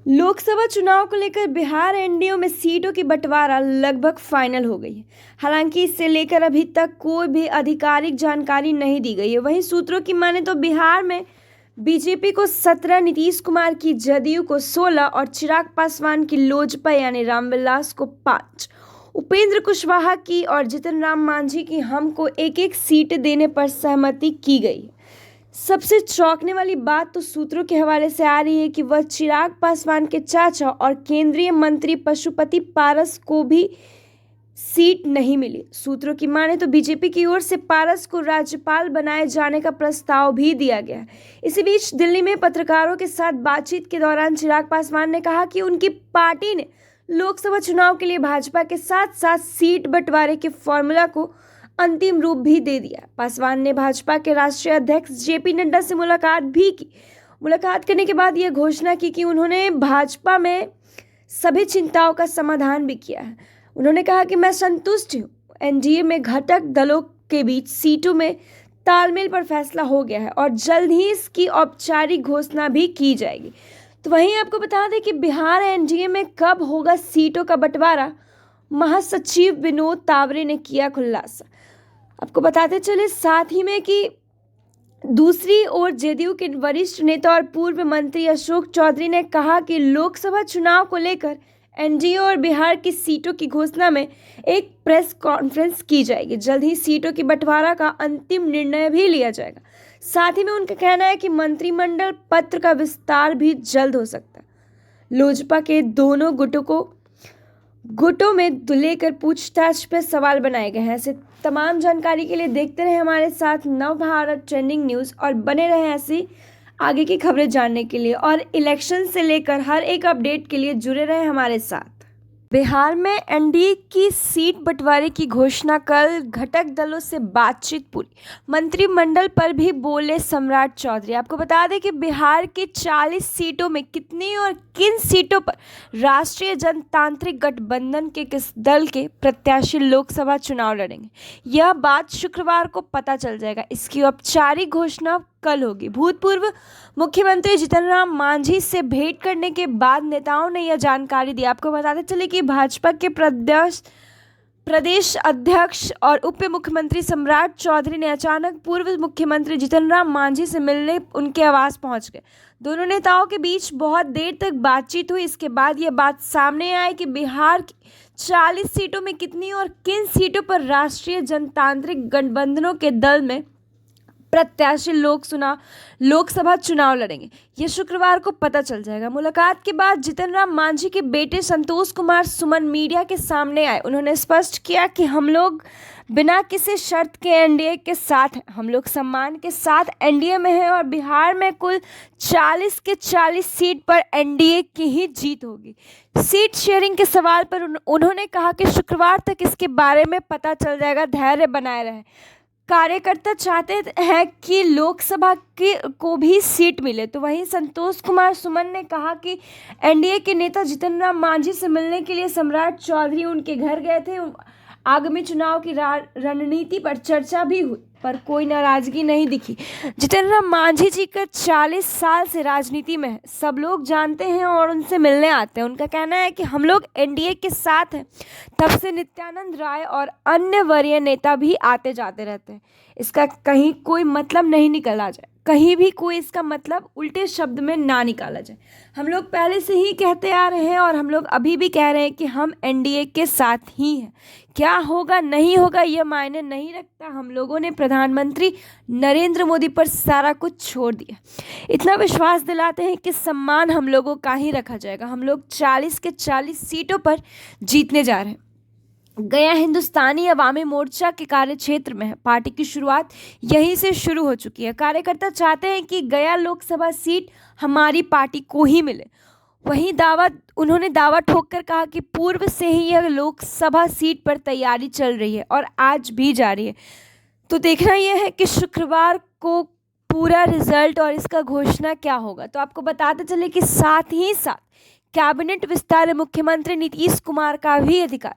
लोकसभा चुनाव को लेकर बिहार एनडीए में सीटों की बंटवारा लगभग फाइनल हो गई है। हालांकि इससे लेकर अभी तक कोई भी आधिकारिक जानकारी नहीं दी गई है। वहीं सूत्रों की माने तो बिहार में बीजेपी को 17, नीतीश कुमार की जदयू को 16 और चिराग पासवान की लोजपा यानी रामविलास को 5, उपेंद्र कुशवाहा की और जीतन राम मांझी की हम को एक एक सीट देने पर सहमति की गई है। सबसे चौंकने वाली बात तो सूत्रों के हवाले से आ रही है कि वह चिराग पासवान के चाचा और केंद्रीय मंत्री पशुपति पारस को भी सीट नहीं मिली। सूत्रों की माने तो बीजेपी की ओर से पारस को राज्यपाल बनाए जाने का प्रस्ताव भी दिया गया है। इसी बीच दिल्ली में पत्रकारों के साथ बातचीत के दौरान चिराग पासवान ने कहा कि उनकी पार्टी ने लोकसभा चुनाव के लिए भाजपा के साथ साथ सीट बंटवारे के फॉर्मूला को अंतिम रूप भी दे दिया। पासवान ने भाजपा के राष्ट्रीय अध्यक्ष जेपी नड्डा से मुलाकात भी की। मुलाकात करने के बाद यह घोषणा की कि उन्होंने भाजपा में सभी चिंताओं का समाधान भी किया है। उन्होंने कहा कि मैं संतुष्ट हूँ। एनडीए में घटक दलों के बीच सीटों में तालमेल पर फैसला हो गया है और जल्द ही इसकी औपचारिक घोषणा भी की जाएगी। तो वहीं आपको बता दें कि बिहार एनडीए में कब होगा सीटों का बंटवारा, महासचिव विनोद तावरे ने किया खुलासा। आपको बताते चले साथ ही में कि दूसरी ओर जेडीयू के वरिष्ठ नेता और पूर्व मंत्री अशोक चौधरी ने कहा कि लोकसभा चुनाव को लेकर एनडीए और बिहार की सीटों की घोषणा में एक प्रेस कॉन्फ्रेंस की जाएगी। जल्द ही सीटों की बंटवारा का अंतिम निर्णय भी लिया जाएगा। साथ ही में उनका कहना है कि मंत्रिमंडल पत्र का विस्तार भी जल्द हो सकता है। लोजपा के दोनों गुटों में लेकर पूछताछ पर सवाल बनाए गए हैं। ऐसे तमाम जानकारी के लिए देखते रहे हमारे साथ नव भारत ट्रेंडिंग न्यूज़ और बने रहे ऐसी आगे की खबरें जानने के लिए और इलेक्शन से लेकर हर एक अपडेट के लिए जुड़े रहे हमारे साथ। बिहार में एनडीए की सीट बंटवारे की घोषणा, कल घटक दलों से बातचीत पूरी, मंत्रिमंडल पर भी बोले सम्राट चौधरी। आपको बता दें कि बिहार की 40 सीटों में कितनी और किन सीटों पर राष्ट्रीय जनतांत्रिक गठबंधन के किस दल के प्रत्याशी लोकसभा चुनाव लड़ेंगे, यह बात शुक्रवार को पता चल जाएगा। इसकी औपचारिक घोषणा कल होगी। भूतपूर्व मुख्यमंत्री जीतन राम मांझी से भेंट करने के बाद नेताओं ने यह जानकारी दी। आपको बताते चले कि भाजपा के प्रदेश अध्यक्ष और उप मुख्यमंत्री सम्राट चौधरी ने अचानक पूर्व मुख्यमंत्री जीतन राम मांझी से मिलने उनके आवास पहुंच गए। दोनों नेताओं के बीच बहुत देर तक बातचीत हुई। इसके बाद यह बात सामने आई कि बिहार की 40 सीटों में कितनी और किन सीटों पर राष्ट्रीय जनतांत्रिक गठबंधनों के दल में प्रत्याशी लोकसभा चुनाव लड़ेंगे। यह शुक्रवार को पता चल जाएगा। मुलाकात के बाद जीतन राम मांझी के बेटे संतोष कुमार सुमन मीडिया के सामने आए। उन्होंने स्पष्ट किया कि हम लोग बिना किसी शर्त के एनडीए के साथ हैं। हम लोग सम्मान के साथ एनडीए में हैं और बिहार में कुल 40 के 40 सीट पर एनडीए की ही जीत होगी। सीट शेयरिंग के सवाल पर उन्होंने कहा कि शुक्रवार तक इसके बारे में पता चल जाएगा, धैर्य बनाए रहे। कार्यकर्ता चाहते हैं कि लोकसभा को भी सीट मिले। तो वहीं संतोष कुमार सुमन ने कहा कि एनडीए के नेता जीतन राम मांझी से मिलने के लिए सम्राट चौधरी उनके घर गए थे। आगामी चुनाव की रणनीति पर चर्चा भी हुई, पर कोई नाराजगी नहीं दिखी। जीतन राम मांझी जी का 40 साल से राजनीति में है, सब लोग जानते हैं और उनसे मिलने आते हैं। उनका कहना है कि हम लोग एनडीए के साथ हैं। तब से नित्यानंद राय और अन्य वरीय नेता भी आते जाते रहते हैं। इसका कहीं कोई मतलब नहीं निकाला जाए, कहीं भी कोई इसका मतलब उल्टे शब्द में ना निकाला जाए। हम लोग पहले से ही कहते आ रहे हैं और हम लोग अभी भी कह रहे हैं कि हम एनडीए के साथ ही हैं। क्या होगा नहीं होगा यह मायने नहीं रखता। हम लोगों ने प्रधानमंत्री नरेंद्र मोदी पर सारा कुछ छोड़ दिया। इतना विश्वास दिलाते हैं कि सम्मान हम लोगों का ही रखा जाएगा। हम लोग 40 के 40 सीटों पर जीतने जा रहे हैं। गया हिंदुस्तानी अवामी मोर्चा के कार्यक्षेत्र में है। पार्टी की शुरुआत यहीं से शुरू हो चुकी है। कार्यकर्ता चाहते हैं कि गया लोकसभा सीट हमारी पार्टी को ही मिले। वहीं उन्होंने दावा ठोककर कहा कि पूर्व से ही यह लोकसभा सीट पर तैयारी चल रही है और आज भी जारी है। तो देखना यह है कि शुक्रवार को पूरा रिजल्ट और इसका घोषणा क्या होगा। तो आपको बताते चले कि साथ ही साथ कैबिनेट विस्तार में मुख्यमंत्री नीतीश कुमार का भी अधिकार।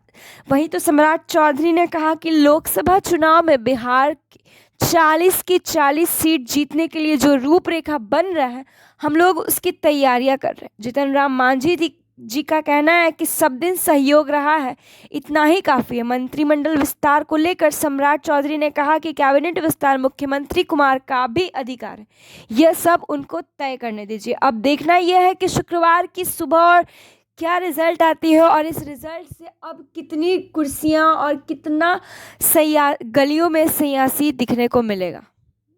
वहीं तो सम्राट चौधरी ने कहा कि लोकसभा चुनाव में बिहार की 40 की 40 सीट जीतने के लिए जो रूपरेखा बन रहा है, हम लोग उसकी तैयारियां कर रहे हैं। जीतन राम मांझी जी का कहना है कि सब दिन सहयोग रहा है, इतना ही काफ़ी है। मंत्रिमंडल विस्तार को लेकर सम्राट चौधरी ने कहा कि कैबिनेट विस्तार मुख्यमंत्री कुमार का भी अधिकार है, यह सब उनको तय करने दीजिए। अब देखना यह है कि शुक्रवार की सुबह और क्या रिजल्ट आती है और इस रिजल्ट से अब कितनी कुर्सियां और कितना गलियों में सियासी दिखने को मिलेगा।